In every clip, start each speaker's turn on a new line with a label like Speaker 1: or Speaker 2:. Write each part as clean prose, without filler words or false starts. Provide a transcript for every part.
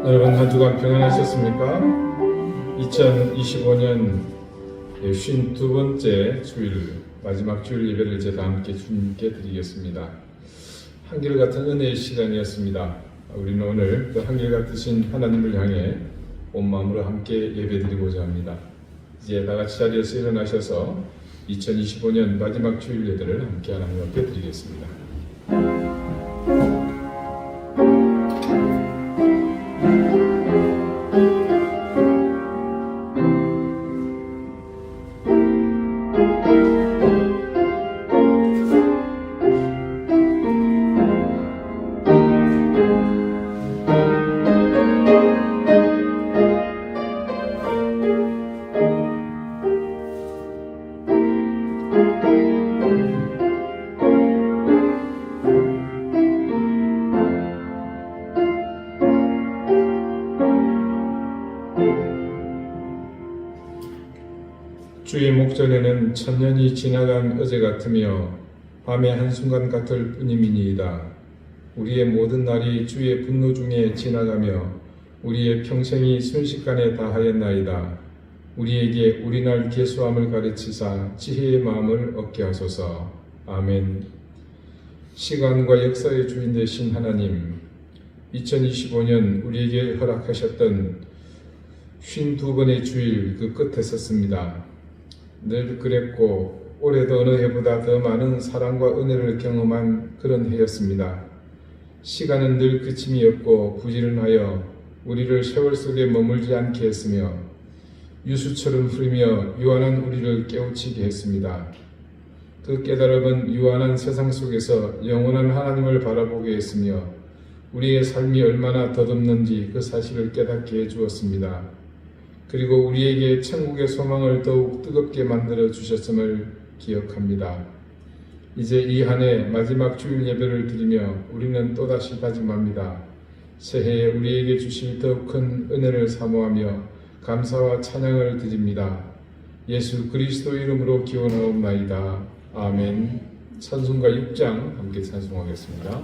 Speaker 1: 여러분 한 주간 평안하셨습니까? 2025년 52번째 주일 마지막 주일 예배를 제가 함께 주님께 드리겠습니다. 한결같은 은혜의 시간이었습니다. 우리는 오늘 그 한결같으신 하나님을 향해 온 마음으로 함께 예배드리고자 합니다. 이제 다같이 자리에서 일어나셔서 2025년 마지막 주일 예배를 함께 하나님 앞에 드리겠습니다. 주의 목전에는 천년이 지나간 어제 같으며 밤의 한순간 같을 뿐임이니이다. 우리의 모든 날이 주의 분노 중에 지나가며 우리의 평생이 순식간에 다하였나이다. 우리에게 우리날 계수함을 가르치사 지혜의 마음을 얻게 하소서. 아멘. 시간과 역사의 주인 되신 하나님, 2025년 우리에게 허락하셨던 52번의 주일 그 끝에 섰습니다. 늘 그랬고 올해도 어느 해보다 더 많은 사랑과 은혜를 경험한 그런 해였습니다. 시간은 늘 그침이 없고 부지런하여 우리를 세월 속에 머물지 않게 했으며 유수처럼 흐르며 유한한 우리를 깨우치게 했습니다. 그 깨달음은 유한한 세상 속에서 영원한 하나님을 바라보게 했으며 우리의 삶이 얼마나 덧없는지 그 사실을 깨닫게 해주었습니다. 그리고 우리에게 천국의 소망을 더욱 뜨겁게 만들어 주셨음을 기억합니다. 이제 이 한 해 마지막 주일 예배를 드리며 우리는 또다시 다짐합니다. 새해에 우리에게 주실 더욱 큰 은혜를 사모하며 감사와 찬양을 드립니다. 예수 그리스도 이름으로 기원하옵나이다. 아멘. 찬송가 6장 함께 찬송하겠습니다.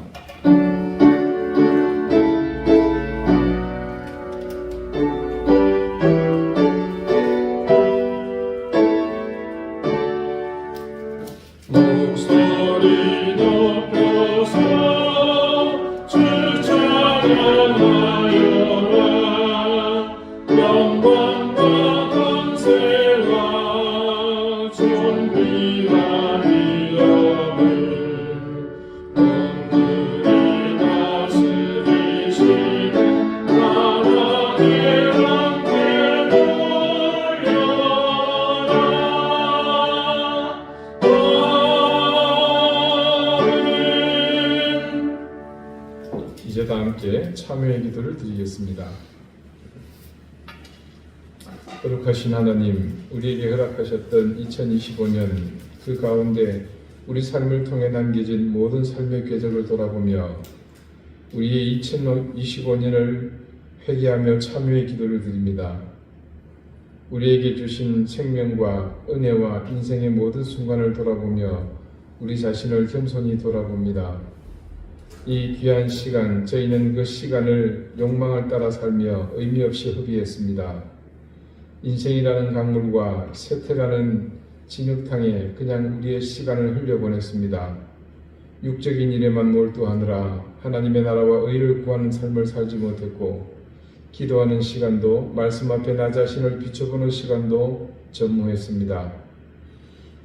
Speaker 1: 이제 다 함께 참회의 기도를 드리겠습니다. 거룩하신 하나님, 우리에게 허락하셨던 2025년 그 가운데 우리 삶을 통해 남겨진 모든 삶의 궤적을 돌아보며 우리의 2025년을 회개하며 참회의 기도를 드립니다. 우리에게 주신 생명과 은혜와 인생의 모든 순간을 돌아보며 우리 자신을 겸손히 돌아봅니다. 이 귀한 시간, 저희는 그 시간을 욕망을 따라 살며 의미 없이 허비했습니다. 인생이라는 강물과 세태라는 진흙탕에 그냥 우리의 시간을 흘려보냈습니다. 육적인 일에만 몰두하느라 하나님의 나라와 의를 구하는 삶을 살지 못했고 기도하는 시간도 말씀 앞에 나 자신을 비춰보는 시간도 전무했습니다.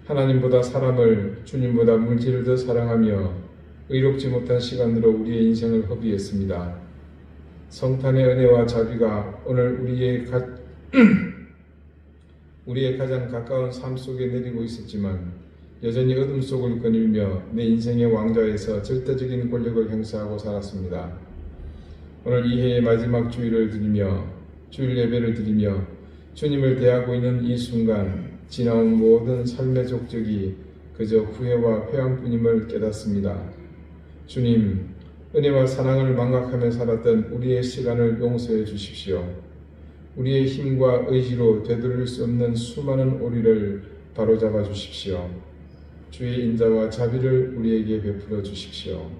Speaker 1: 하나님보다 사람을, 주님보다 물질을 더 사랑하며 의롭지 못한 시간으로 우리의 인생을 허비했습니다. 성탄의 은혜와 자비가 오늘 우리의 가장 가까운 삶 속에 내리고 있었지만 여전히 어둠 속을 거닐며 내 인생의 왕좌에서 절대적인 권력을 행사하고 살았습니다. 오늘 이 해의 마지막 주일을 드리며 주일 예배를 드리며 주님을 대하고 있는 이 순간 지나온 모든 삶의 족적이 그저 후회와 회한뿐임을 깨닫습니다. 주님, 은혜와 사랑을 망각하며 살았던 우리의 시간을 용서해 주십시오. 우리의 힘과 의지로 되돌릴 수 없는 수많은 오리를 바로잡아 주십시오. 주의 인자와 자비를 우리에게 베풀어 주십시오.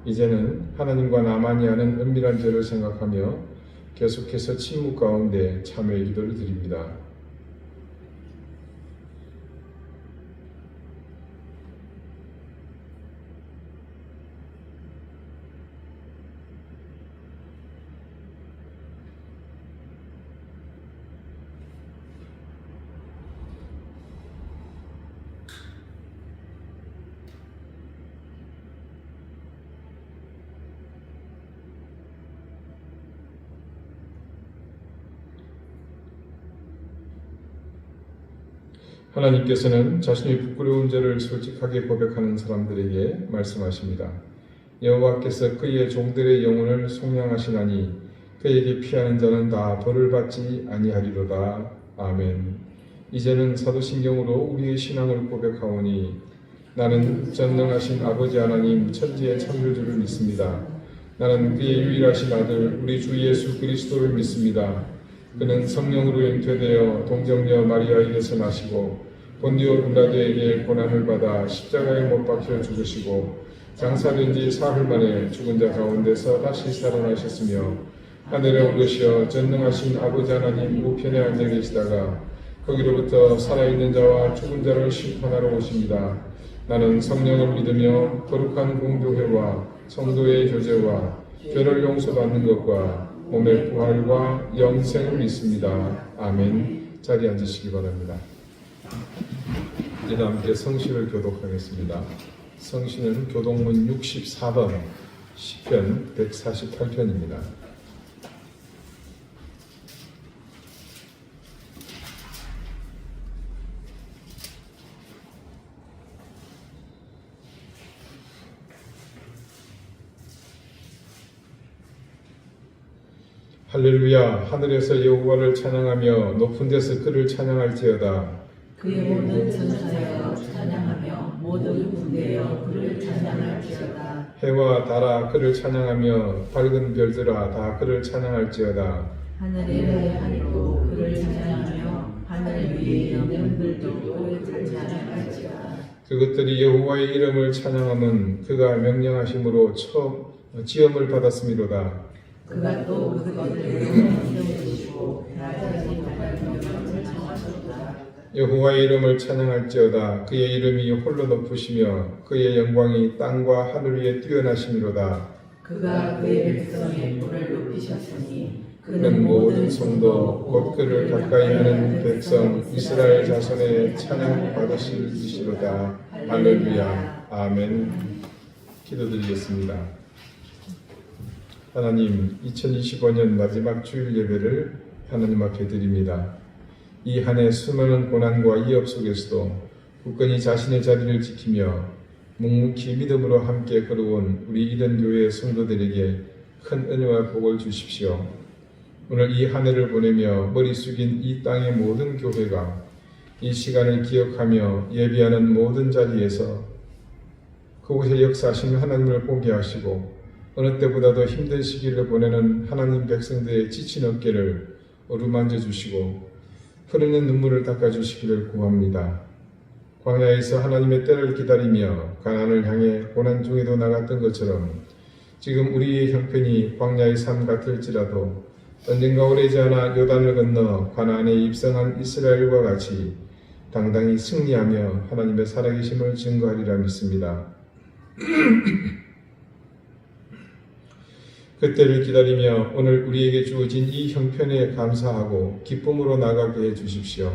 Speaker 1: 이제는 하나님과 나만이 하는 은밀한 죄를 생각하며 계속해서 침묵 가운데 참회의 기도를 드립니다. 하나님께서는 자신의 부끄러운 죄를 솔직하게 고백하는 사람들에게 말씀하십니다. 여호와께서 그의 종들의 영혼을 속량하시나니 그에게 피하는 자는 다 벌을 받지 아니하리로다. 아멘. 이제는 사도신경으로 우리의 신앙을 고백하오니 나는 전능하신 아버지 하나님 천지의 창조주를 믿습니다. 나는 그의 유일하신 아들 우리 주 예수 그리스도를 믿습니다. 그는 성령으로 잉태되어 동정녀 마리아에게서 나시고 본디오 빌라도에게 고난을 받아 십자가에 못 박혀 죽으시고 장사된 지 사흘 만에 죽은 자 가운데서 다시 살아나셨으며 하늘에 오르시어 전능하신 아버지 하나님 우편에 앉아 계시다가 거기로부터 살아있는 자와 죽은 자를 심판하러 오십니다. 나는 성령을 믿으며 거룩한 공교회와 성도의 교제와 죄를 용서받는 것과 몸의 부활과 영생을 믿습니다. 아멘. 자리에 앉으시기 바랍니다. 이제 함께 성신을 교독하겠습니다. 성신은 교독문 64번 시편 148편입니다. 할렐루야. 하늘에서 여호와를 찬양하며 높은 데서 그를 찬양할지어다.
Speaker 2: 그의 모든 천사여 찬양하며 모든 군대여 그를 찬양할지어다.
Speaker 1: 해와 달아 그를 찬양하며 밝은 별들아 다 그를 찬양할지어다.
Speaker 2: 하늘의 하늘도 그를 찬양하며 하늘 위의 영령들도 그를 찬양할지어다.
Speaker 1: 그것들이 여호와의 이름을 찬양함은 그가 명령하심으로 처음 지음을 받았음이로다.
Speaker 2: 그가 또 그것들을 세우시고 낮아진 하나님을 찬양하셨다.
Speaker 1: 여호와의 이름을 찬양할지어다. 그의 이름이 홀로 높으시며 그의 영광이 땅과 하늘 위에 뛰어나심이로다.
Speaker 2: 그가 그의 백성의 뿔을 높이셨으니
Speaker 1: 그는 모든 성도 곧 그를 가까이 하는 백성 이스라엘 자손의 찬양 받으실 이시로다. 할렐루야. 아멘. 기도드리겠습니다. 하나님, 2025년 마지막 주일 예배를 하나님 앞에 드립니다. 이 한 해 수많은 고난과 위협 속에서도 굳건히 자신의 자리를 지키며 묵묵히 믿음으로 함께 걸어온 우리 이든 교회의 성도들에게 큰 은혜와 복을 주십시오. 오늘 이 한 해를 보내며 머리 숙인 이 땅의 모든 교회가 이 시간을 기억하며 예배하는 모든 자리에서 그곳에 역사하시는 하나님을 보게 하시고 어느 때보다도 힘든 시기를 보내는 하나님 백성들의 지친 어깨를 어루만져 주시고 흐르는 눈물을 닦아주시기를 구합니다. 광야에서 하나님의 때를 기다리며 가나안을 향해 고난 중에도 나갔던 것처럼 지금 우리의 형편이 광야의 삶 같을지라도 언젠가 오래지 않아 요단을 건너 가나안에 입성한 이스라엘과 같이 당당히 승리하며 하나님의 살아계심을 증거하리라 믿습니다. 그때를 기다리며 오늘 우리에게 주어진 이 형편에 감사하고 기쁨으로 나가게 해주십시오.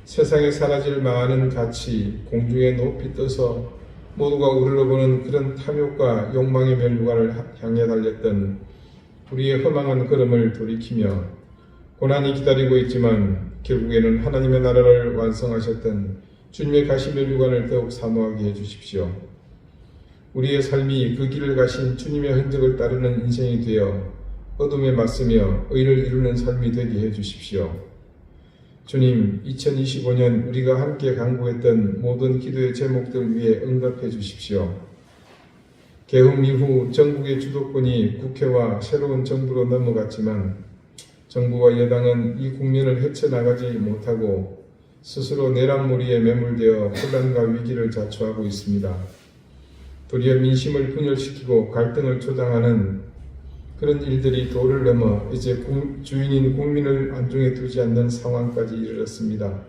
Speaker 1: 세상에 사라질 많은 가치, 공중에 높이 떠서 모두가 우리를 보는 그런 탐욕과 욕망의 멸류관을 향해 달렸던 우리의 허망한 걸음을 돌이키며 고난이 기다리고 있지만 결국에는 하나님의 나라를 완성하셨던 주님의 가시 멸류관을 더욱 사모하게 해주십시오. 우리의 삶이 그 길을 가신 주님의 흔적을 따르는 인생이 되어 어둠에 맞서며 의를 이루는 삶이 되게 해주십시오. 주님, 2025년 우리가 함께 간구했던 모든 기도의 제목들 위해 응답해 주십시오. 개헌 이후 전국의 주도권이 국회와 새로운 정부로 넘어갔지만 정부와 여당은 이 국면을 헤쳐나가지 못하고 스스로 내란몰이에 매몰되어 혼란과 위기를 자초하고 있습니다. 도리어 민심을 분열시키고 갈등을 조장하는 그런 일들이 도를 넘어 이제 주인인 국민을 안중에 두지 않는 상황까지 이르렀습니다.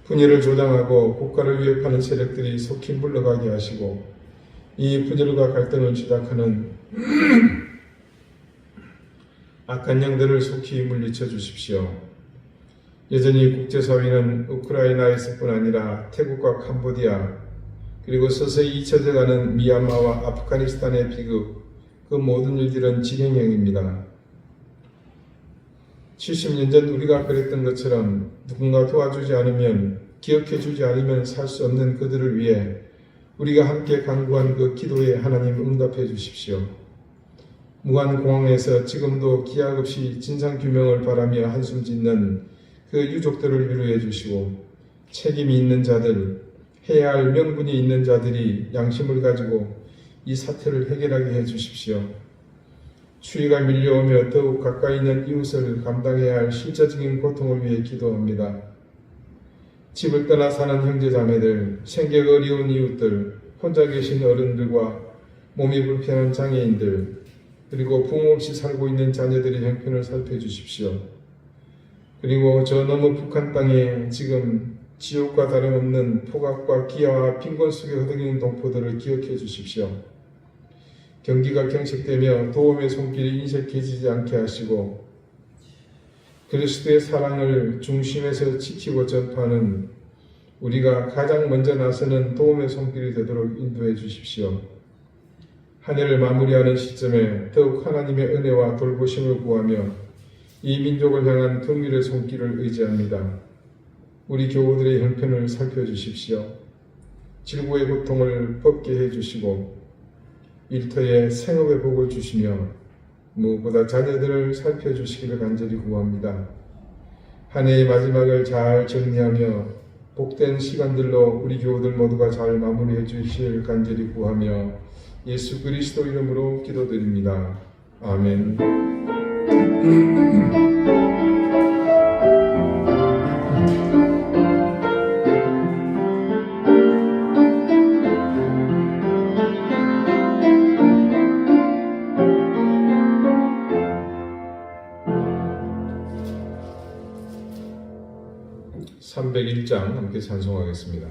Speaker 1: 분열을 조장하고 국가를 위협하는 세력들이 속히 물러가게 하시고 이 분열과 갈등을 시작하는 악한 영들을 속히 물리쳐 주십시오. 여전히 국제사회는 우크라이나에서뿐 아니라 태국과 캄보디아 그리고 서서히 잊혀져가는 미얀마와 아프가니스탄의 비극 그 모든 일들은 진행형입니다. 70년 전 우리가 그랬던 것처럼 누군가 도와주지 않으면 기억해주지 않으면 살 수 없는 그들을 위해 우리가 함께 간구한 그 기도에 하나님 응답해 주십시오. 무한공항에서 지금도 기약 없이 진상규명을 바라며 한숨 짓는 그 유족들을 위로해 주시고 책임이 있는 자들, 해야 할 명분이 있는 자들이 양심을 가지고 이 사태를 해결하게 해 주십시오. 추위가 밀려오며 더욱 가까이 있는 이웃을 감당해야 할 실제적인 고통을 위해 기도합니다. 집을 떠나 사는 형제자매들, 생계 어려운 이웃들, 혼자 계신 어른들과 몸이 불편한 장애인들, 그리고 부모 없이 살고 있는 자녀들의 형편을 살펴주십시오. 그리고 저 너머 북한 땅에 지금 지옥과 다름없는 폭악과 기아와 빈곤 속에 허덕이는 동포들을 기억해 주십시오. 경기가 경색되며 도움의 손길이 인색해지지 않게 하시고 그리스도의 사랑을 중심에서 지키고 전파하는 우리가 가장 먼저 나서는 도움의 손길이 되도록 인도해 주십시오. 한 해를 마무리하는 시점에 더욱 하나님의 은혜와 돌보심을 구하며 이 민족을 향한 긍휼의 손길을 의지합니다. 우리 교우들의 형편을 살펴주십시오. 질고의 고통을 벗게 해주시고 일터에 생업의 복을 주시며 무엇보다 자녀들을 살펴주시기를 간절히 구합니다. 한 해의 마지막을 잘 정리하며 복된 시간들로 우리 교우들 모두가 잘 마무리해 주실 간절히 구하며 예수 그리스도 이름으로 기도드립니다. 아멘. 301장 함께 찬송하겠습니다.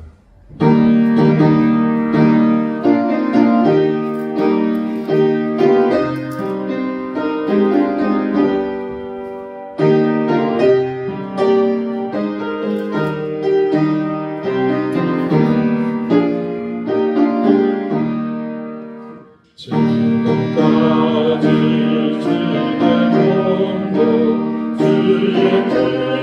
Speaker 1: 지금까지 주의 공도 주의 뜻이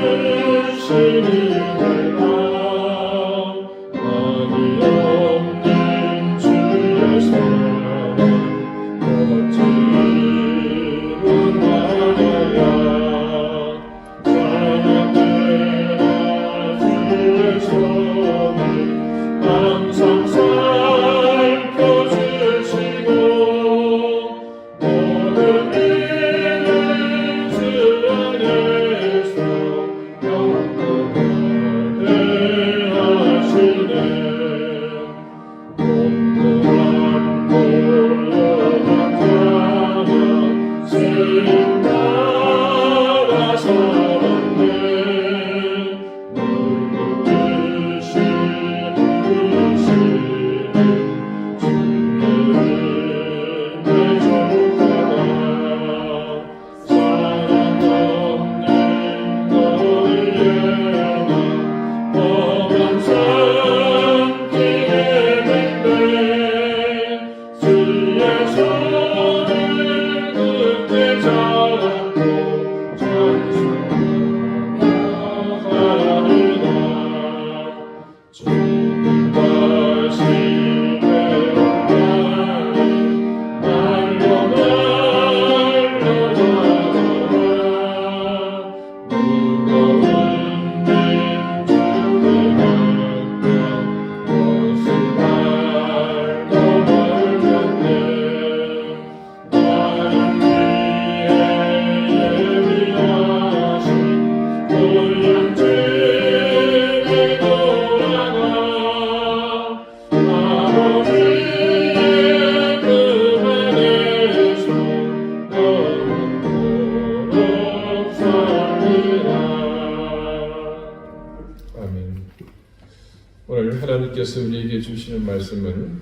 Speaker 1: 하나님께서 우리에게 주시는 말씀은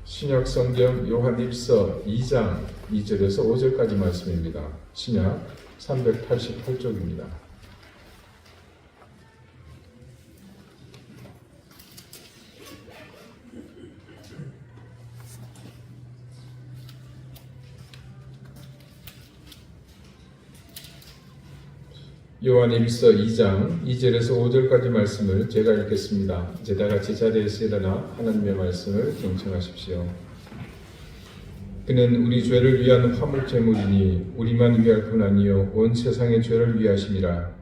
Speaker 1: 신약 성경 요한일서 2장 2절에서 5절까지 말씀입니다. 신약 388쪽입니다. 요한일서 2장 2절에서 5절까지 말씀을 제가 읽겠습니다. 이제 다 같이 자리에서 일어나 하나님의 말씀을 경청하십시오. 그는 우리 죄를 위한 화물제물이니 우리만 위할 뿐 아니요 온 세상의 죄를 위하심이라.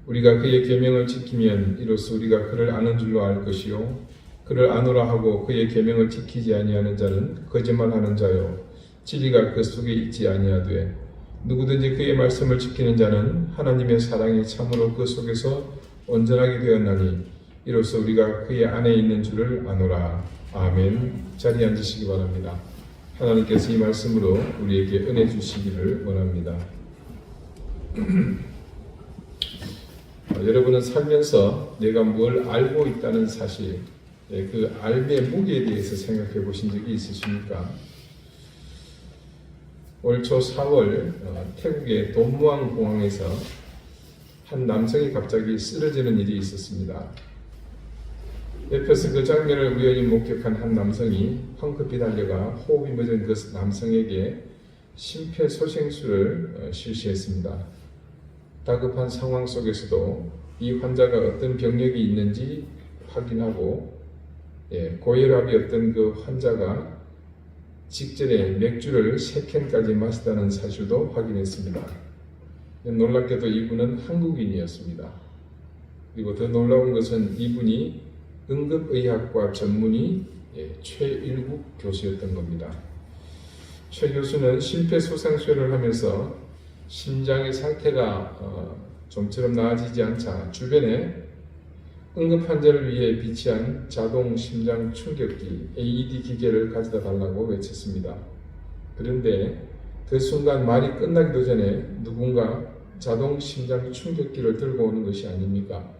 Speaker 1: 우리가 그의 계명을 지키면 이로써 우리가 그를 아는 줄로 알 것이요 그를 아노라 하고 그의 계명을 지키지 아니하는 자는 거짓말하는 자요 진리가 그 속에 있지 아니하되 누구든지 그의 말씀을 지키는 자는 하나님의 사랑이 참으로 그 속에서 온전하게 되었나니 이로써 우리가 그의 안에 있는 줄을 아노라. 아멘. 자리에 앉으시기 바랍니다. 하나님께서 이 말씀으로 우리에게 은혜 주시기를 원합니다. 여러분은 살면서 내가 뭘 알고 있다는 사실, 그 알의 무게에 대해서 생각해 보신 적이 있으십니까? 올 초 4월 태국의 돈무앙 공항에서 한 남성이 갑자기 쓰러지는 일이 있었습니다. 옆에서 그 장면을 우연히 목격한 한 남성이 황급히 달려가 호흡이 멎은 그 남성에게 심폐소생술을 실시했습니다. 다급한 상황 속에서도 이 환자가 어떤 병력이 있는지 확인하고 고혈압이었던 그 환자가 직전에 맥주를 3캔까지 마시다는 사실도 확인했습니다. 놀랍게도 이분은 한국인이었습니다. 그리고 더 놀라운 것은 이분이 응급의학과 전문의 최일국 교수였던 겁니다. 최 교수는 심폐소생술을 하면서 심장의 상태가 좀처럼 나아지지 않자 주변에 응급 환자를 위해 비치한 자동 심장 충격기 AED 기계를 가져다 달라고 외쳤습니다. 그런데 그 순간 말이 끝나기도 전에 누군가 자동 심장 충격기를 들고 오는 것이 아닙니까?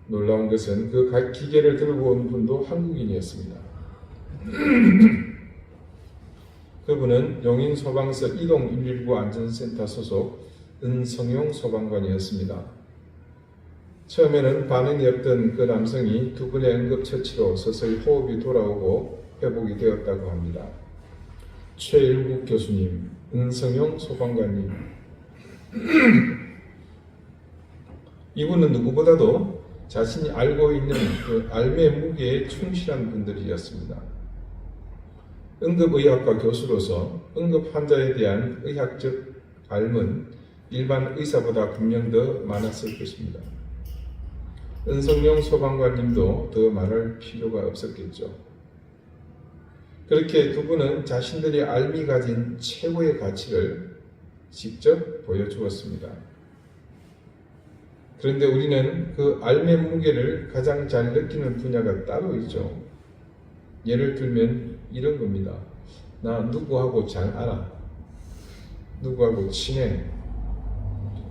Speaker 1: 놀라운 것은 그 기계를 들고 온 분도 한국인이었습니다. 그분은 용인소방서 이동 119 안전센터 소속 은성용 소방관이었습니다. 처음에는 반응이 없던 그 남성이 두 분의 응급처치로 서서히 호흡이 돌아오고 회복이 되었다고 합니다. 최일국 교수님, 은성용 소방관님. 이분은 누구보다도 자신이 알고 있는 그 알의 무게에 충실한 분들이었습니다. 응급의학과 교수로서 응급 환자에 대한 의학적 알은 일반 의사보다 분명 더 많았을 것입니다. 은성용 소방관님도 더 말할 필요가 없었겠죠. 그렇게 두 분은 자신들이 알미 가진 최고의 가치를 직접 보여주었습니다. 그런데 우리는 그 알의 무게를 가장 잘 느끼는 분야가 따로 있죠. 예를 들면 이런 겁니다. 나 누구하고 잘 알아. 누구하고 친해.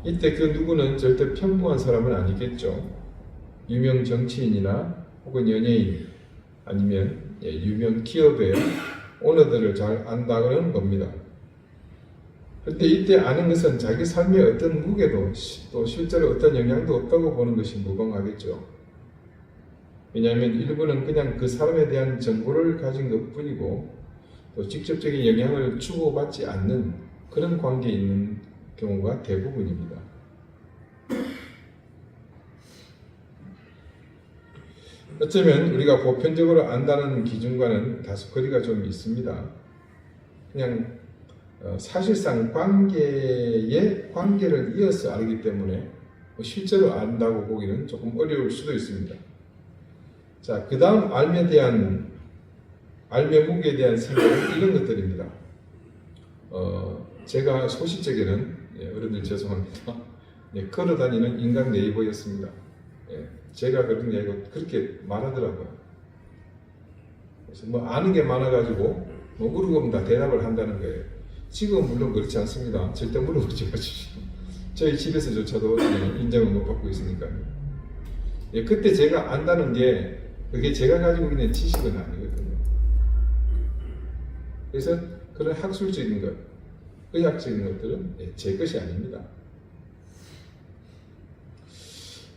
Speaker 1: 이때 그 누구는 절대 평범한 사람은 아니겠죠. 유명 정치인이나 혹은 연예인 아니면 유명 기업의 오너들을 잘 안다는 겁니다. 그런데 이때 아는 것은 자기 삶의 어떤 무게도 또 실제로 어떤 영향도 없다고 보는 것이 무방하겠죠. 왜냐하면 일부는 그냥 그 사람에 대한 정보를 가진 것뿐이고 또 직접적인 영향을 주고받지 않는 그런 관계에 있는 경우가 대부분입니다. 어쩌면 우리가 보편적으로 안다는 기준과는 다소 거리가 좀 있습니다. 그냥 사실상 관계를 이어서 알기 때문에 실제로 안다고 보기는 조금 어려울 수도 있습니다. 자, 그 다음 알의 무게에 대한 생각은 이런 것들입니다. 제가 소시적에는 어른들 죄송합니다. 걸어다니는 인간 네이버였습니다. 제가 그런 게 아니고 그렇게 말하더라고요. 그래서 아는 게 많아가지고 물어보면 다 대답을 한다는 거예요. 지금은 물론 그렇지 않습니다. 절대 물어보지 마십시오. 저희 집에서조차도 인정을 못 받고 있으니까요. 그때 제가 안다는 게 그게 제가 가지고 있는 지식은 아니거든요. 그래서 그런 학술적인 것, 의학적인 것들은 제 것이 아닙니다.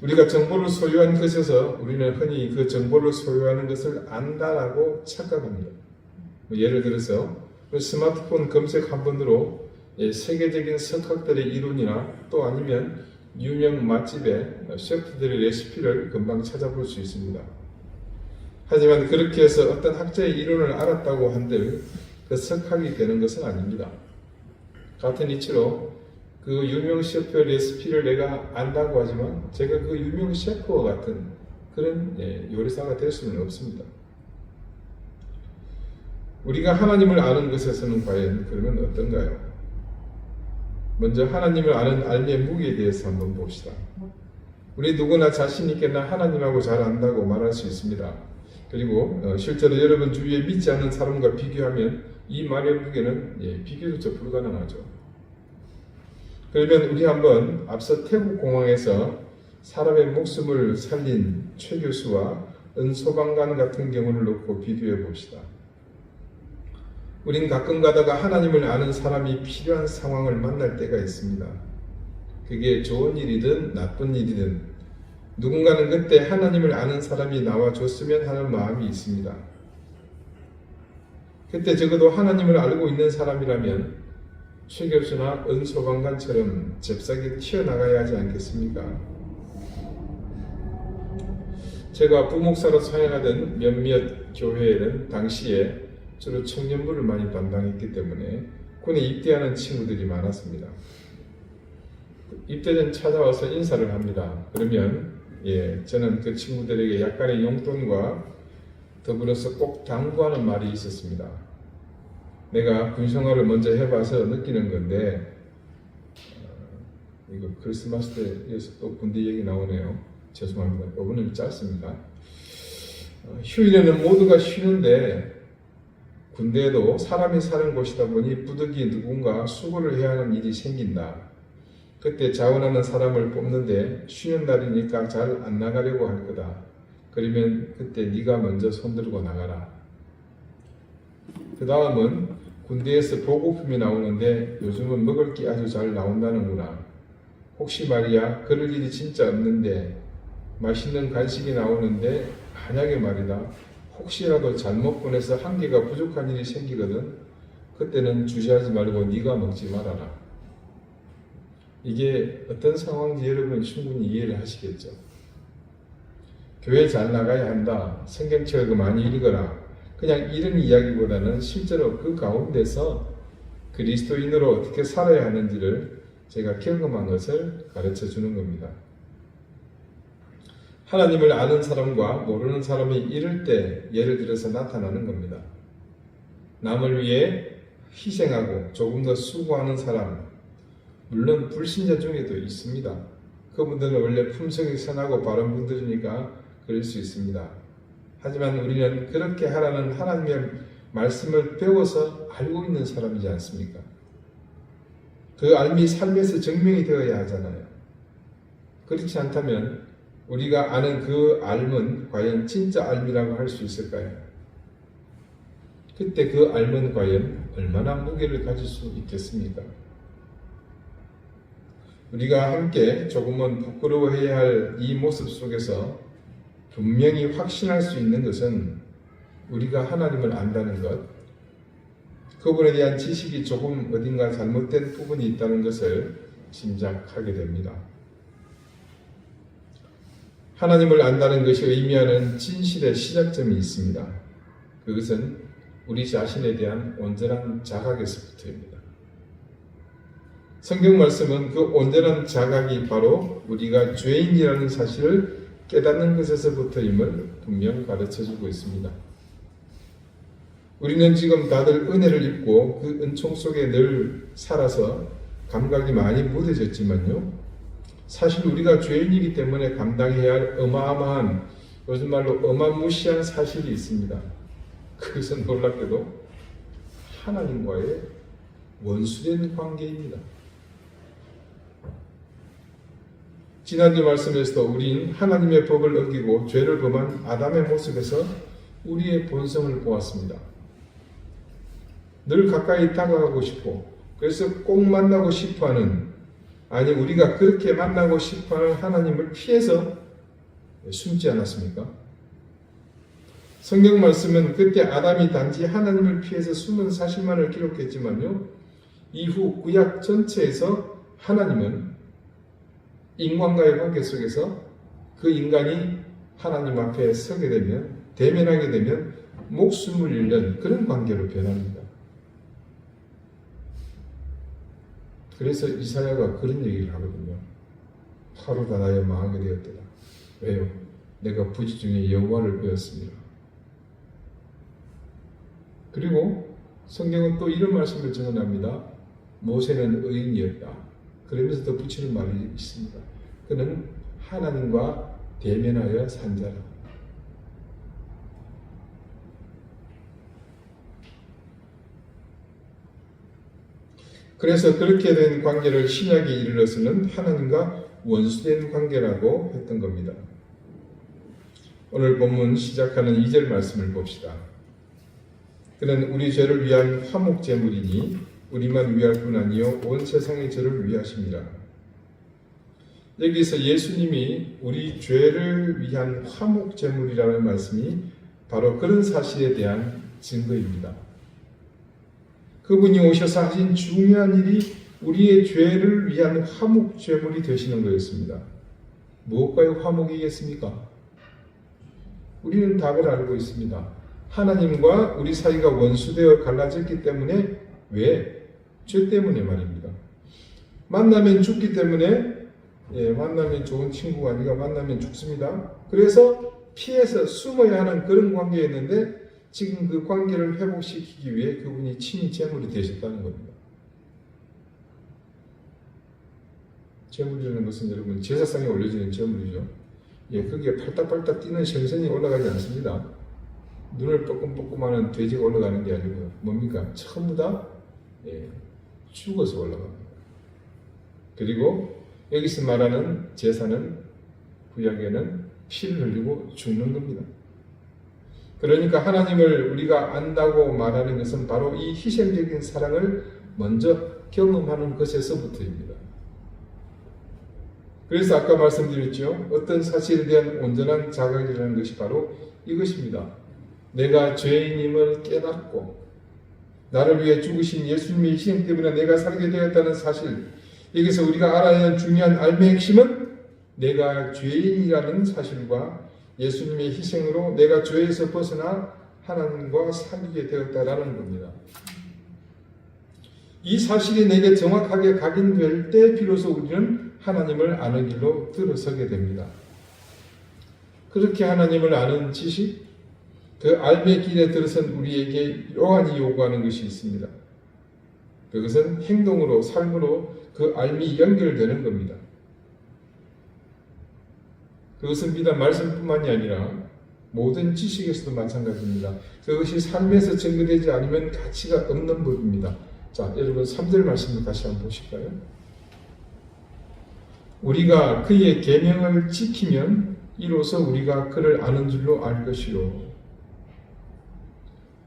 Speaker 1: 우리가 정보를 소유한 것에서 우리는 흔히 그 정보를 소유하는 것을 안다라고 착각합니다. 예를 들어서 스마트폰 검색 한 번으로 세계적인 석학들의 이론이나 또 아니면 유명 맛집의 셰프들의 레시피를 금방 찾아볼 수 있습니다. 하지만 그렇게 해서 어떤 학자의 이론을 알았다고 한들 그 석학이 되는 것은 아닙니다. 같은 이치로 그 유명 셰프의 레시피를 내가 안다고 하지만 제가 그 유명 셰프와 같은 그런 요리사가 될 수는 없습니다. 우리가 하나님을 아는 것에서는 과연 그러면 어떤가요? 먼저 하나님을 아는 알미의 무게에 대해서 한번 봅시다. 우리 누구나 자신 있게 나 하나님하고 잘 안다고 말할 수 있습니다. 그리고 실제로 여러분 주위에 믿지 않는 사람과 비교하면 이 말의 무게는 비교조차 불가능하죠. 그러면 우리 한번 앞서 태국 공항에서 사람의 목숨을 살린 최 교수와 은소방관 같은 경우를 놓고 비교해 봅시다. 우린 가끔 가다가 하나님을 아는 사람이 필요한 상황을 만날 때가 있습니다. 그게 좋은 일이든 나쁜 일이든 누군가는 그때 하나님을 아는 사람이 나와줬으면 하는 마음이 있습니다. 그때 적어도 하나님을 알고 있는 사람이라면 최 교수나 은소방관처럼 잽싸게 튀어나가야 하지 않겠습니까? 제가 부목사로 사역하던 몇몇 교회에는 당시에 주로 청년부를 많이 담당했기 때문에 군에 입대하는 친구들이 많았습니다. 입대 전 찾아와서 인사를 합니다. 그러면 저는 그 친구들에게 약간의 용돈과 더불어서 꼭 당부하는 말이 있었습니다. 내가 군생활을 먼저 해봐서 느끼는 건데 이거 크리스마스 때 이어서 또 군대 얘기 나오네요. 죄송합니다. 이번은 짧습니다. 휴일에는 모두가 쉬는데 군대도 사람이 사는 곳이다 보니 부득이 누군가 수고를 해야 하는 일이 생긴다. 그때 자원하는 사람을 뽑는데 쉬는 날이니까 잘 안 나가려고 할 거다. 그러면 그때 네가 먼저 손들고 나가라. 그 다음은 군대에서 보고품이 나오는데 요즘은 먹을 게 아주 잘 나온다는구나. 혹시 말이야 그럴 일이 진짜 없는데 맛있는 간식이 나오는데 만약에 말이다 혹시라도 잘못 보내서 한 개가 부족한 일이 생기거든. 그때는 주시하지 말고 네가 먹지 말아라. 이게 어떤 상황인지 여러분 충분히 이해를 하시겠죠. 교회 잘 나가야 한다. 성경책을 많이 읽어라. 그냥 이런 이야기보다는 실제로 그 가운데서 그리스도인으로 어떻게 살아야 하는지를 제가 경험한 것을 가르쳐 주는 겁니다. 하나님을 아는 사람과 모르는 사람이 이럴 때 예를 들어서 나타나는 겁니다. 남을 위해 희생하고 조금 더 수고하는 사람, 물론 불신자 중에도 있습니다. 그분들은 원래 품성이 선하고 바른 분들이니까 그럴 수 있습니다. 하지만 우리는 그렇게 하라는 하나님의 말씀을 배워서 알고 있는 사람이지 않습니까? 그 알미 삶에서 증명이 되어야 하잖아요. 그렇지 않다면 우리가 아는 그 알은 과연 진짜 알미라고 할 수 있을까요? 그때 그 알은 과연 얼마나 무게를 가질 수 있겠습니까? 우리가 함께 조금은 부끄러워해야 할 이 모습 속에서 분명히 확신할 수 있는 것은 우리가 하나님을 안다는 것, 그분에 대한 지식이 조금 어딘가 잘못된 부분이 있다는 것을 짐작하게 됩니다. 하나님을 안다는 것이 의미하는 진실의 시작점이 있습니다. 그것은 우리 자신에 대한 온전한 자각에서부터입니다. 성경 말씀은 그 온전한 자각이 바로 우리가 죄인이라는 사실을 깨닫는 것에서부터임을 분명 가르쳐주고 있습니다. 우리는 지금 다들 은혜를 입고 그 은총 속에 늘 살아서 감각이 많이 무뎌졌지만요. 사실 우리가 죄인이기 때문에 감당해야 할 어마어마한, 요즘 말로 어마무시한 사실이 있습니다. 그것은 놀랍게도 하나님과의 원수된 관계입니다. 지난주 말씀에서도 우린 하나님의 법을 어기고 죄를 범한 아담의 모습에서 우리의 본성을 보았습니다. 늘 가까이 다가가고 싶고 그래서 꼭 만나고 싶어하는, 아니 우리가 그렇게 만나고 싶어하는 하나님을 피해서 숨지 않았습니까? 성경 말씀은 그때 아담이 단지 하나님을 피해서 숨은 사실만을 기록했지만요, 이후 구약 전체에서 하나님은 인간과의 관계 속에서 그 인간이 하나님 앞에 서게 되면, 대면하게 되면 목숨을 잃는 그런 관계로 변합니다. 그래서 이사야가 그런 얘기를 하거든요. 하루다 나여 망하게 되었더라. 왜요? 내가 부지 중에 여호와를 배웠습니다. 그리고 성경은 또 이런 말씀을 증언합니다. 모세는 의인이었다. 그러면서 더 붙이는 말이 있습니다. 그는 하나님과 대면하여 산 자라. 그래서 그렇게 된 관계를 신약에 이르러서는 하나님과 원수된 관계라고 했던 겁니다. 오늘 본문 시작하는 2절 말씀을 봅시다. 그는 우리 죄를 위한 화목 제물이니 우리만 위할 뿐 아니요 온 세상의 죄를 위하심이라. 여기서 예수님이 우리 죄를 위한 화목 제물이라는 말씀이 바로 그런 사실에 대한 증거입니다. 그분이 오셔서 하신 중요한 일이 우리의 죄를 위한 화목 제물이 되시는 거였습니다. 무엇과의 화목이겠습니까? 우리는 답을 알고 있습니다. 하나님과 우리 사이가 원수되어 갈라졌기 때문에, 왜? 죄 때문에 말입니다. 만나면 죽기 때문에, 만나면 좋은 친구가 아니라 만나면 죽습니다. 그래서 피해서 숨어야 하는 그런 관계였는데 지금 그 관계를 회복시키기 위해 그분이 친히 제물이 되셨다는 겁니다. 제물이라는 것은 여러분 제사상에 올려지는 제물이죠. 거기에 팔딱팔딱 뛰는 생선이 올라가지 않습니다. 눈을 뻐끔뻐끔하는 돼지가 올라가는 게 아니고요. 뭡니까? 전부 다 죽어서 올라갑니다. 그리고 여기서 말하는 제사는 구약에는 피를 흘리고 죽는 겁니다. 그러니까 하나님을 우리가 안다고 말하는 것은 바로 이 희생적인 사랑을 먼저 경험하는 것에서부터입니다. 그래서 아까 말씀드렸죠. 어떤 사실에 대한 온전한 자각이라는 것이 바로 이것입니다. 내가 죄인임을 깨닫고 나를 위해 죽으신 예수님의 희생 때문에 내가 살게 되었다는 사실, 여기서 우리가 알아야 하는 중요한 삶의 핵심은 내가 죄인이라는 사실과 예수님의 희생으로 내가 죄에서 벗어나 하나님과 살게 되었다라는 겁니다. 이 사실이 내게 정확하게 각인될 때 비로소 우리는 하나님을 아는 길로 들어서게 됩니다. 그렇게 하나님을 아는 지식, 그 알의 길에 들어선 우리에게 요한이 요구하는 것이 있습니다. 그것은 행동으로, 삶으로 그 알미 연결되는 겁니다. 그것은 비단 말씀뿐만이 아니라 모든 지식에서도 마찬가지입니다. 그것이 삶에서 증거되지 않으면 가치가 없는 법입니다. 자, 여러분 3절 말씀을 다시 한번 보실까요? 우리가 그의 계명을 지키면 이로써 우리가 그를 아는 줄로 알 것이요.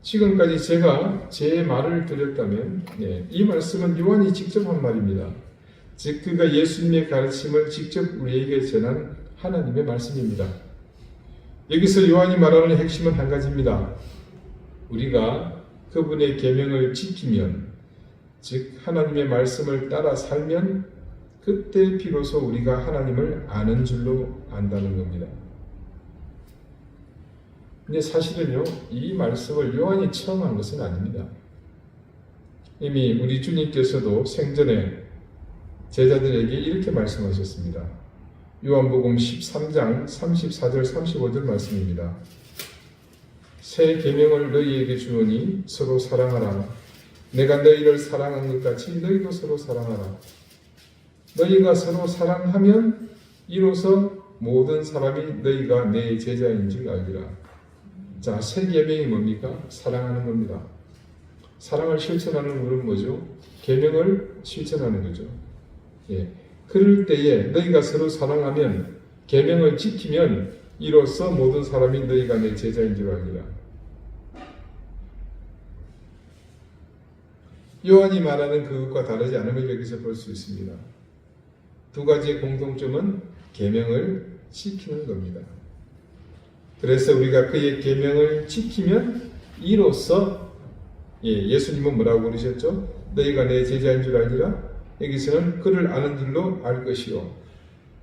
Speaker 1: 지금까지 제가 제 말을 드렸다면 이 말씀은 요한이 직접 한 말입니다. 즉 그가 예수님의 가르침을 직접 우리에게 전한 하나님의 말씀입니다. 여기서 요한이 말하는 핵심은 한 가지입니다. 우리가 그분의 계명을 지키면, 즉 하나님의 말씀을 따라 살면 그때 비로소 우리가 하나님을 아는 줄로 안다는 겁니다. 근데 사실은요, 이 말씀을 요한이 처음 한 것은 아닙니다. 이미 우리 주님께서도 생전에 제자들에게 이렇게 말씀하셨습니다. 요한복음 13장 34절 35절 말씀입니다. 새 계명을 너희에게 주노니 서로 사랑하라. 내가 너희를 사랑한 것 같이 너희도 서로 사랑하라. 너희가 서로 사랑하면 이로써 모든 사람이 너희가 내 제자인 줄 알리라. 자, 새 계명이 뭡니까? 사랑하는 겁니다. 사랑을 실천하는 것은 뭐죠? 계명을 실천하는 거죠. 그럴 때에 너희가 서로 사랑하면 계명을 지키면 이로써 모든 사람이 너희가 내 제자인 줄 알리라. 요한이 말하는 그것과 다르지 않음을 여기서 볼 수 있습니다. 두 가지의 공통점은 계명을 지키는 겁니다. 그래서 우리가 그의 계명을 지키면 이로써 예수님은 뭐라고 그러셨죠? 너희가 내 제자인 줄 알리라. 여기서는 그를 아는 줄로 알 것이요.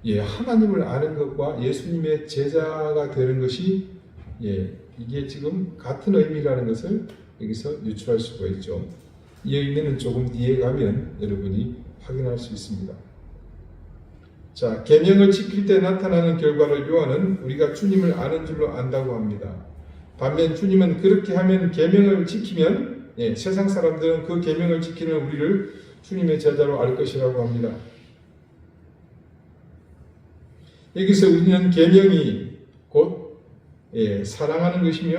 Speaker 1: 하나님을 아는 것과 예수님의 제자가 되는 것이 이게 지금 같은 의미라는 것을 여기서 유추할 수가 있죠. 이 의미는 조금 뒤에 가면 여러분이 확인할 수 있습니다. 자, 계명을 지킬 때 나타나는 결과를 요한은 우리가 주님을 아는 줄로 안다고 합니다. 반면 주님은 그렇게 하면 계명을 지키면 세상 사람들은 그 계명을 지키는 우리를 주님의 제자로 알 것이라고 합니다. 여기서 우리는 계명이 곧 사랑하는 것이며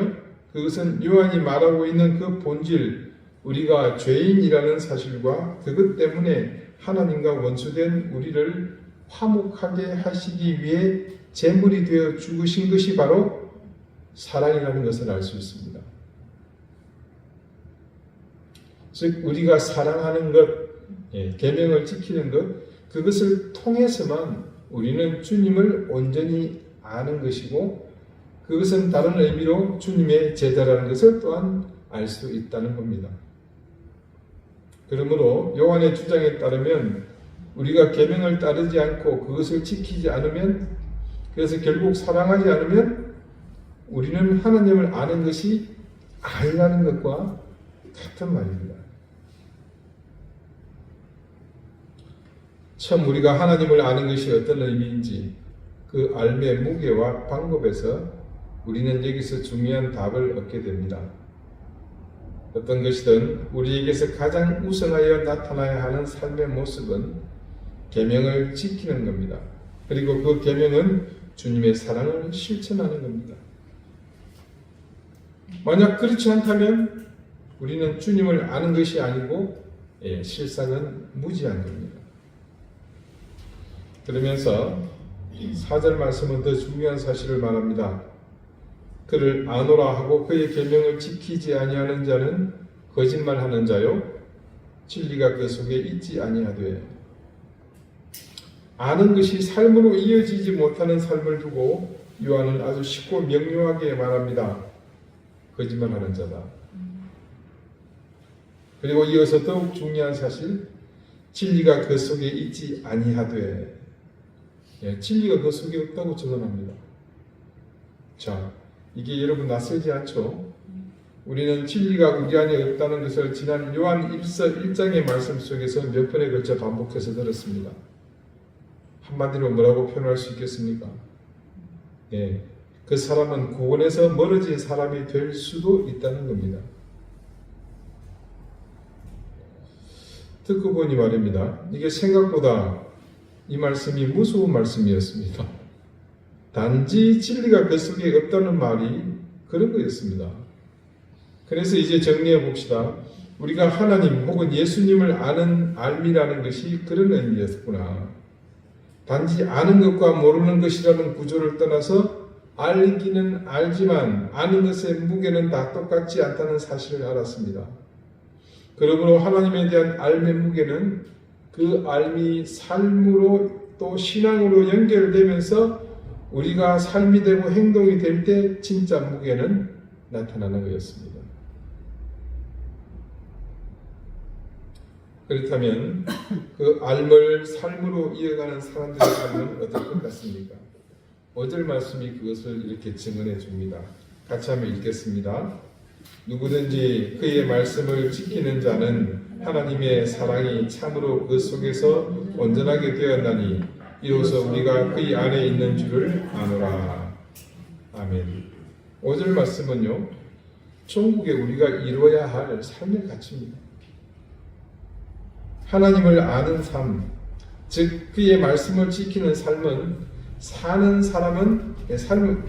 Speaker 1: 그것은 요한이 말하고 있는 그 본질, 우리가 죄인이라는 사실과 그것 때문에 하나님과 원수된 우리를 화목하게 하시기 위해 제물이 되어 죽으신 것이 바로 사랑이라는 것을 알 수 있습니다. 즉 우리가 사랑하는 것, 계명을 지키는 것, 그것을 통해서만 우리는 주님을 온전히 아는 것이고 그것은 다른 의미로 주님의 제자라는 것을 또한 알 수 있다는 겁니다. 그러므로 요한의 주장에 따르면 우리가 계명을 따르지 않고 그것을 지키지 않으면, 그래서 결국 사랑하지 않으면 우리는 하나님을 아는 것이 아니라는 것과 같은 말입니다. 처음 우리가 하나님을 아는 것이 어떤 의미인지 그 알의 무게와 방법에서 우리는 여기서 중요한 답을 얻게 됩니다. 어떤 것이든 우리에게서 가장 우선하여 나타나야 하는 삶의 모습은 계명을 지키는 겁니다. 그리고 그 계명은 주님의 사랑을 실천하는 겁니다. 만약 그렇지 않다면 우리는 주님을 아는 것이 아니고 실상은 무지한 겁니다. 그러면서 4절 말씀은 더 중요한 사실을 말합니다. 그를 아노라 하고 그의 계명을 지키지 아니하는 자는 거짓말하는 자요 진리가 그 속에 있지 아니하되. 아는 것이 삶으로 이어지지 못하는 삶을 두고 요한은 아주 쉽고 명료하게 말합니다. 거짓말하는 자다. 그리고 이어서 더욱 중요한 사실, 진리가 그 속에 있지 아니하되. 진리가 그 속에 없다고 적어납니다. 자, 이게 여러분 낯설지 않죠? 우리는 진리가 우리 안에 없다는 것을 지난 요한 1장의 말씀 속에서 몇 번에 걸쳐 반복해서 들었습니다. 한마디로 뭐라고 표현할 수 있겠습니까? 그 사람은 구원에서 멀어진 사람이 될 수도 있다는 겁니다. 듣고 보니 말입니다. 이게 생각보다 이 말씀이 무서운 말씀이었습니다. 단지 진리가 그 속에 없다는 말이 그런 거였습니다. 그래서 이제 정리해 봅시다. 우리가 하나님 혹은 예수님을 아는 알미라는 것이 그런 의미였구나. 단지 아는 것과 모르는 것이라는 구조를 떠나서 알기는 알지만 아는 것의 무게는 다 똑같지 않다는 사실을 알았습니다. 그러므로 하나님에 대한 알의 무게는 그 알미 삶으로 또 신앙으로 연결되면서 우리가 삶이 되고 행동이 될 때 진짜 무게는 나타나는 것이었습니다. 그렇다면 그 알을 삶으로 이어가는 사람들의 삶은 어떨 것 같습니까? 5절 말씀이 그것을 이렇게 증언해 줍니다. 같이 한번 읽겠습니다. 누구든지 그의 말씀을 지키는 자는 하나님의 사랑이 참으로 그 속에서 온전하게 되었나니 이로써 우리가 그의 안에 있는 줄을 아노라. 아멘. 5절 말씀은요, 천국에 우리가 이루어야 할 삶의 가치입니다. 하나님을 아는 삶, 즉 그의 말씀을 지키는 삶은 사는 사람은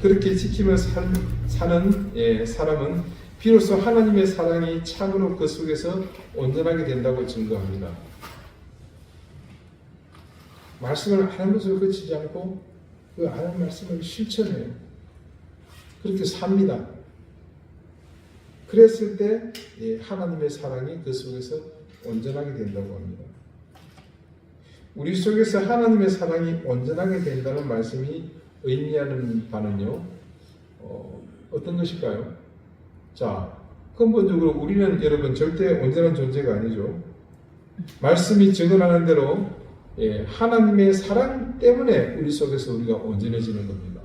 Speaker 1: 그렇게 지키면서 사는 사람은 비로소 하나님의 사랑이 참으로 그 속에서 온전하게 된다고 증거합니다. 말씀을 아는 것으로 그치지 않고 그 아는 말씀을 실천해요. 그렇게 삽니다. 그랬을 때 하나님의 사랑이 그 속에서 온전하게 된다고 합니다. 우리 속에서 하나님의 사랑이 온전하게 된다는 말씀이 의미하는 바는요, 어떤 것일까요? 자, 근본적으로 우리는 여러분 절대 온전한 존재가 아니죠. 말씀이 증언하는 대로 하나님의 사랑 때문에 우리 속에서 우리가 온전해지는 겁니다.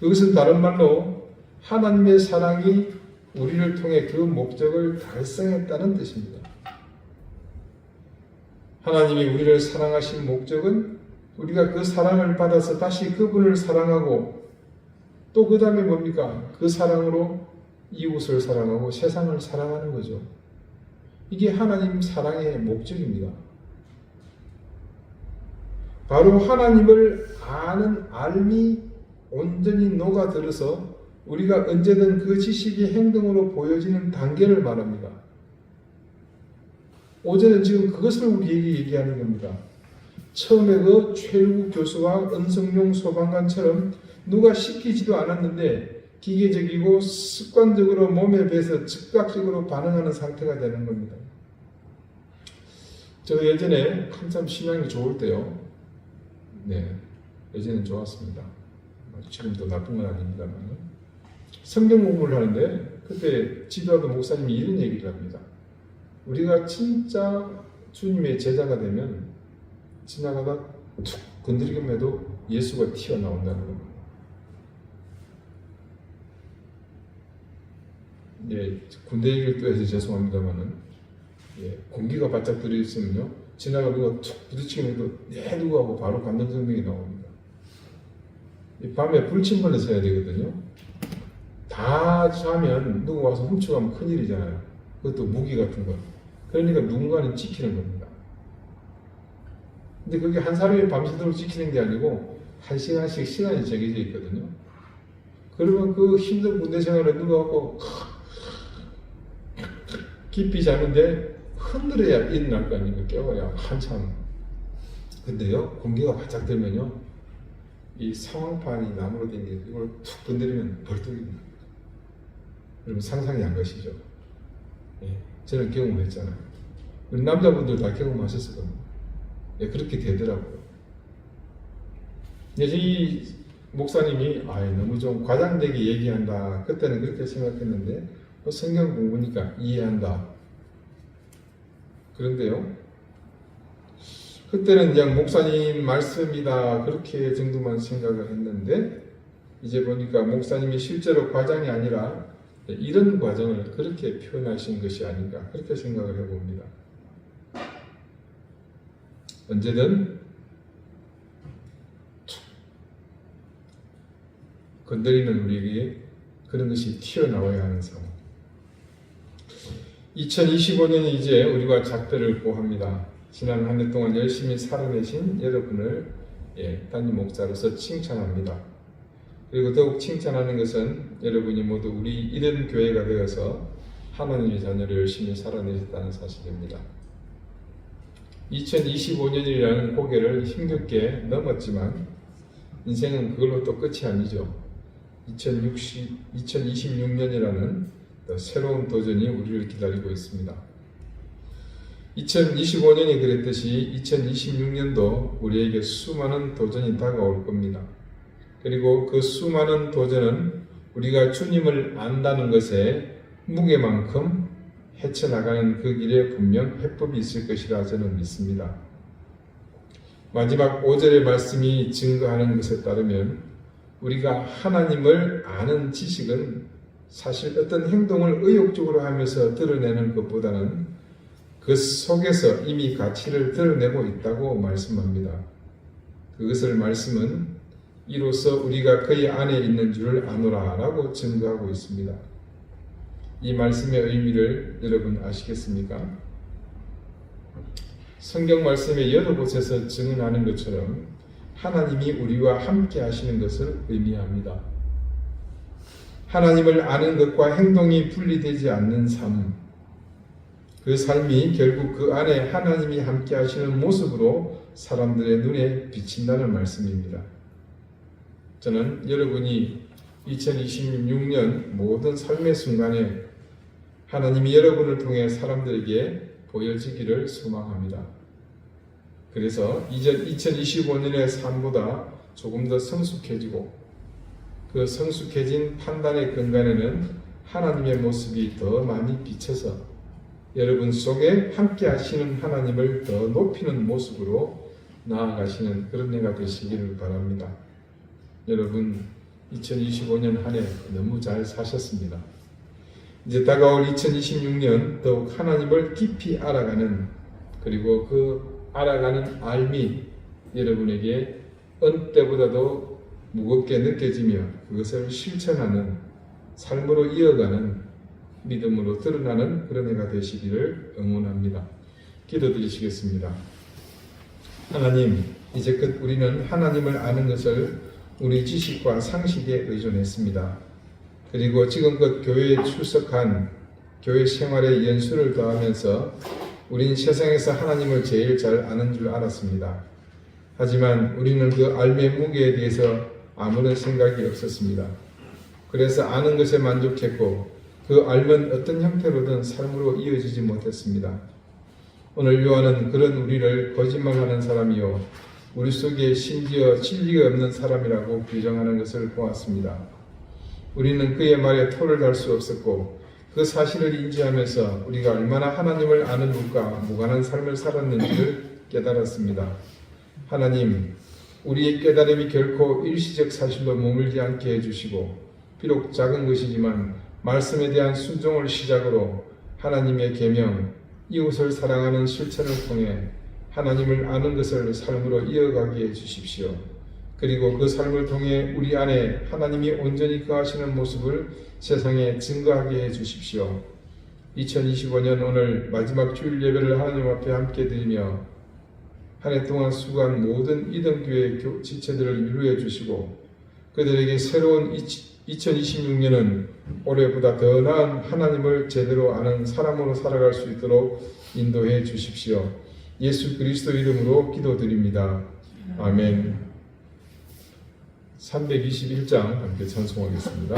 Speaker 1: 이것은 다른 말로 하나님의 사랑이 우리를 통해 그 목적을 달성했다는 뜻입니다. 하나님이 우리를 사랑하신 목적은 우리가 그 사랑을 받아서 다시 그분을 사랑하고 또 그 다음에 뭡니까? 그 사랑으로 이웃을 사랑하고 세상을 사랑하는 거죠. 이게 하나님 사랑의 목적입니다. 바로 하나님을 아는 알미 온전히 녹아들어서 우리가 언제든 그 지식이 행동으로 보여지는 단계를 말합니다. 어제는 지금 그것을 우리에게 얘기하는 겁니다. 처음에 그 최일구 교수와 은성용 소방관처럼 누가 시키지도 않았는데 기계적이고 습관적으로 몸에 배서 즉각적으로 반응하는 상태가 되는 겁니다. 저 예전에 한참 신앙이 좋을 때요. 예전엔 좋았습니다. 지금도 나쁜 건 아닙니다만 성경 공부를 하는데 그때 지도하던 목사님이 이런 얘기를 합니다. 우리가 진짜 주님의 제자가 되면 지나가다 툭 건드리기만 해도 예수가 튀어나온다는 겁니다. 군대 얘기를 또 해서 죄송합니다만은 공기가 바짝 들어있으면요 지나가 누가 툭 부딪히기만 해도 누구 하고 바로 관동성명이 나옵니다. 밤에 불침번에서 해야 되거든요. 다 자면 누구 와서 훔쳐가면 큰일이잖아요. 그것도 무기 같은 거. 그러니까 누군가는 지키는 겁니다. 근데 그게 한 사람이 밤새도록 지키는 게 아니고 1시간씩 시간이 정해져 있거든요. 그러면 그 힘든 군대 생활에 누가 갖고 깊이 자는데 흔들어야 일어날 거 아닙니까? 깨워야 한참. 근데요, 공기가 바짝 들면요, 이 상황판이 나무로 된 게 이걸 툭 건드리면 벌떡입니다. 여러분 상상이 안 가시죠? 저는 경험을 했잖아요. 우리 남자분들 다 경험하셨을 겁니다. 그렇게 되더라고요. 이 목사님이 너무 좀 과장되게 얘기한다. 그때는 그렇게 생각했는데 성경 공부니까 이해한다. 그런데요, 그때는 그냥 목사님 말씀이다 그렇게 정도만 생각을 했는데 이제 보니까 목사님이 실제로 과장이 아니라 이런 과정을 그렇게 표현하신 것이 아닌가 그렇게 생각을 해봅니다. 언제든 건드리는 우리에게 그런 것이 튀어나와야 하는 상황. 2025년이 이제 우리가 작별을 고합니다. 지난 한 해 동안 열심히 살아내신 여러분을 담임 목사로서 칭찬합니다. 그리고 더욱 칭찬하는 것은 여러분이 모두 우리 이런 교회가 되어서 하나님의 자녀를 열심히 살아내셨다는 사실입니다. 2025년이라는 고개를 힘겹게 넘었지만 인생은 그걸로 또 끝이 아니죠. 2026년이라는 새로운 도전이 우리를 기다리고 있습니다. 2025년이 그랬듯이 2026년도 우리에게 수많은 도전이 다가올 겁니다. 그리고 그 수많은 도전은 우리가 주님을 안다는 것에 무게만큼 헤쳐나가는 그 길에 분명 해법이 있을 것이라 저는 믿습니다. 마지막 5절의 말씀이 증거하는 것에 따르면 우리가 하나님을 아는 지식은 사실 어떤 행동을 의욕적으로 하면서 드러내는 것보다는 그 속에서 이미 가치를 드러내고 있다고 말씀합니다. 그것을 말씀은 이로써 우리가 그의 안에 있는 줄을 아노라 라고 증거하고 있습니다. 이 말씀의 의미를 여러분 아시겠습니까? 성경 말씀의 여러 곳에서 증언하는 것처럼 하나님이 우리와 함께 하시는 것을 의미합니다. 하나님을 아는 것과 행동이 분리되지 않는 삶, 그 삶이 결국 그 안에 하나님이 함께 하시는 모습으로 사람들의 눈에 비친다는 말씀입니다. 저는 여러분이 2026년 모든 삶의 순간에 하나님이 여러분을 통해 사람들에게 보여지기를 소망합니다. 그래서 2025년의 삶보다 조금 더 성숙해지고 그 성숙해진 판단의 근간에는 하나님의 모습이 더 많이 비쳐서 여러분 속에 함께 하시는 하나님을 더 높이는 모습으로 나아가시는 그런 해가 되시기를 바랍니다. 여러분 2025년 한 해 너무 잘 사셨습니다. 이제 다가올 2026년 더욱 하나님을 깊이 알아가는 그리고 그 알아가는 알미 여러분에게 어느 때보다도 무겁게 느껴지며 그것을 실천하는 삶으로 이어가는 믿음으로 드러나는 그런 해가 되시기를 응원합니다. 기도드리시겠습니다. 하나님, 이제껏 우리는 하나님을 아는 것을 우리 지식과 상식에 의존했습니다. 그리고 지금껏 교회에 출석한 교회 생활의 연수를 더하면서 우린 세상에서 하나님을 제일 잘 아는 줄 알았습니다. 하지만 우리는 그 알미의 무게에 대해서 아무런 생각이 없었습니다. 그래서 아는 것에 만족했고 그 알면 어떤 형태로든 삶으로 이어지지 못했습니다. 오늘 요한은 그런 우리를 거짓말하는 사람이요 우리 속에 심지어 진리가 없는 사람이라고 규정하는 것을 보았습니다. 우리는 그의 말에 토를 달 수 없었고 그 사실을 인지하면서 우리가 얼마나 하나님을 아는 분과 무관한 삶을 살았는지를 깨달았습니다. 하나님, 우리의 깨달음이 결코 일시적 사실로 머물지 않게 해주시고 비록 작은 것이지만 말씀에 대한 순종을 시작으로 하나님의 계명, 이웃을 사랑하는 실천을 통해 하나님을 아는 것을 삶으로 이어가게 해주십시오. 그리고 그 삶을 통해 우리 안에 하나님이 온전히 거하시는 모습을 세상에 증거하게 해주십시오. 2025년 오늘 마지막 주일 예배를 하나님 앞에 함께 드리며 한 해 동안 수고한 모든 이등교회 지체들을 위로해 주시고 그들에게 새로운 2026년은 올해보다 더 나은 하나님을 제대로 아는 사람으로 살아갈 수 있도록 인도해 주십시오. 예수 그리스도 이름으로 기도드립니다. 아멘. 321장 함께 찬송하겠습니다.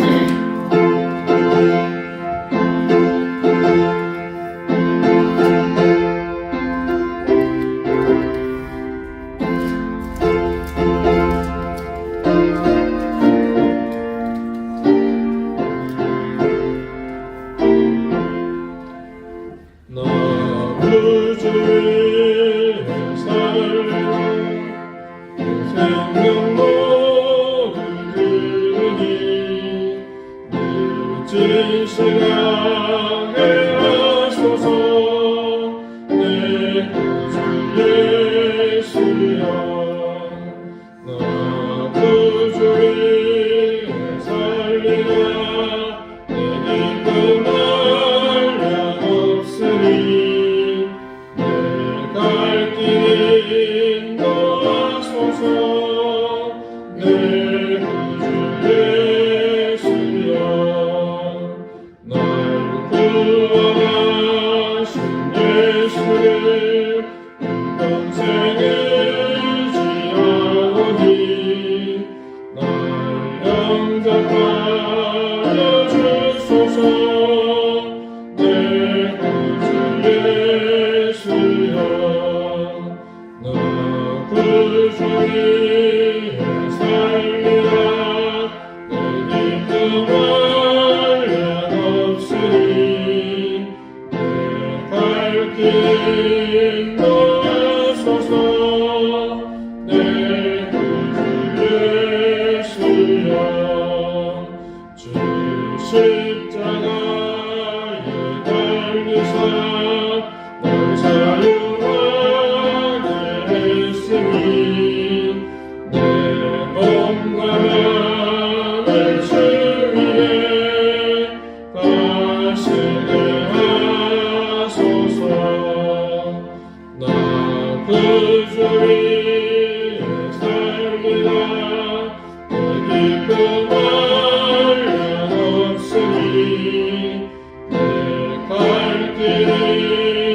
Speaker 3: 내 갈 길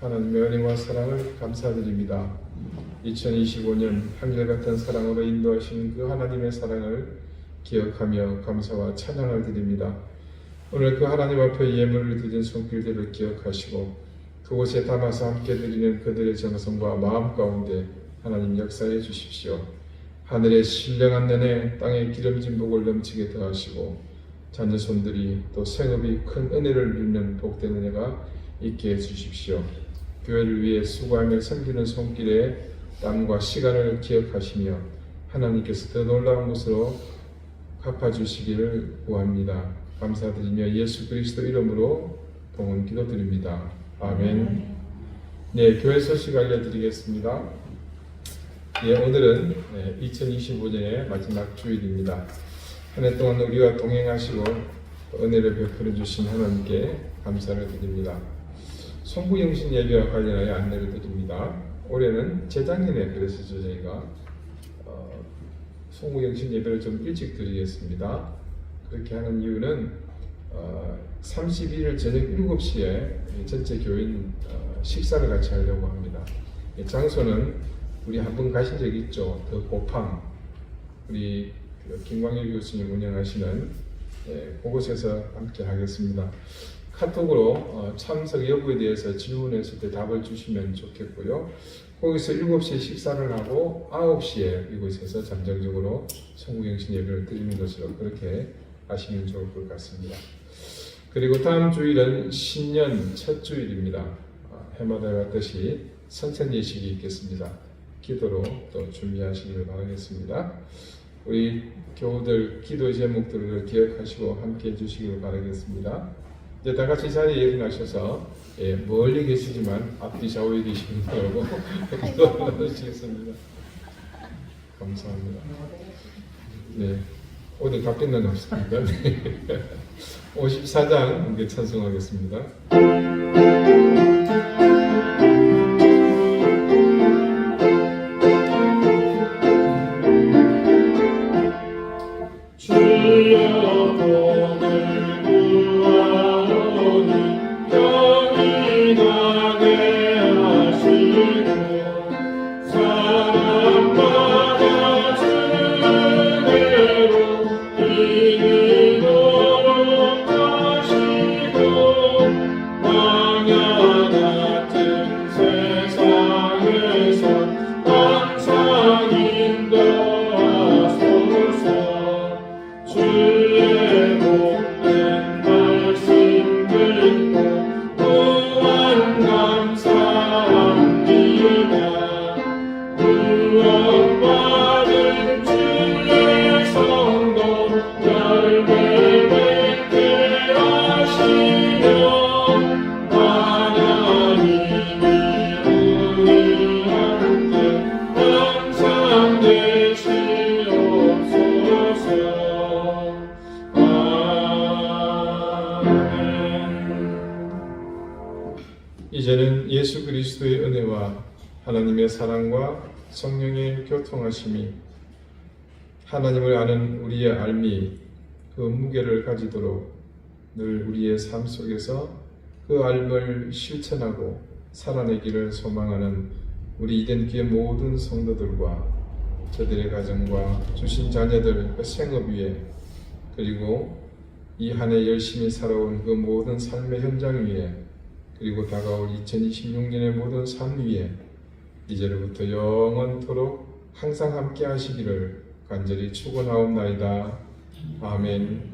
Speaker 1: 하나님의 은혜와 사랑을 감사드립니다. 2025년 한결같은 사랑으로 인도하신 그 하나님의 사랑을 기억하며 감사와 찬양을 드립니다. 오늘 그 하나님 앞에 예물을 드린 손길들을 기억하시고 그곳에 담아서 함께 드리는 그들의 정성과 마음 가운데 하나님 역사해 주십시오. 하늘의 신령한 은혜, 땅의 기름진 복을 넘치게 더하시고 자녀 손들이 또 생업이 큰 은혜를 누리는 복된 은혜가 있게 해주십시오. 교회를 위해 수고하며 섬기는 손길에 땀과 시간을 기억하시며 하나님께서 더 놀라운 것으로 갚아주시기를 구합니다. 감사드리며 예수 그리스도 이름으로 동원 기도드립니다. 아멘. 네, 교회 소식 알려드리겠습니다. 예, 오늘은 2025년의 마지막 주일입니다. 한 해 동안 우리와 동행하시고 은혜를 베풀어 주신 하나님께 감사를 드립니다. 송구영신 예배와 관련하여 안내를 드립니다. 올해는 재작년에 그래서 저희가 송구영신 예배를 좀 일찍 드리겠습니다. 그렇게 하는 이유는 31일 저녁 7시에 전체 교인 식사를 같이 하려고 합니다. 장소는 우리 한번 가신 적 있죠? 더 고팡 우리 김광일 교수님 운영하시는 그곳에서 함께 하겠습니다. 카톡으로 참석 여부에 대해서 질문했을 때 답을 주시면 좋겠고요. 거기서 7시에 식사를 하고 9시에 이곳에서 잠정적으로 송구영신 예배를 드리는 것으로 그렇게 하시면 좋을 것 같습니다. 그리고 다음 주일은 신년 첫 주일입니다. 해마다 같듯이 성찬 예식이 있겠습니다. 기도로 또 준비하시길 바라겠습니다. 우리 교우들 기도 제목들을 기억하시고 함께 해주시길 바라겠습니다. 이제 다 같이 자리에 일어나셔서 멀리 계시지만 앞뒤 좌우에 계시는 분들하고 기도를 나누시겠습니다. 감사합니다. 네, 오늘 답변은 없습니다. 54장 함께 찬송하겠습니다. 이제는 예수 그리스도의 은혜와 하나님의 사랑과 성령의 교통하심이 하나님을 아는 우리의 알미 그 무게를 가지도록 늘 우리의 삶 속에서 그 알을 실천하고 살아내기를 소망하는 우리 이된 교회 모든 성도들과 저들의 가정과 주신 자녀들 그 생업 위에 그리고 이 한 해 열심히 살아온 그 모든 삶의 현장 위에 그리고 다가올 2026년의 모든 삶 위에 이제로부터 영원토록 항상 함께 하시기를 간절히 축원하옵나이다. 아멘.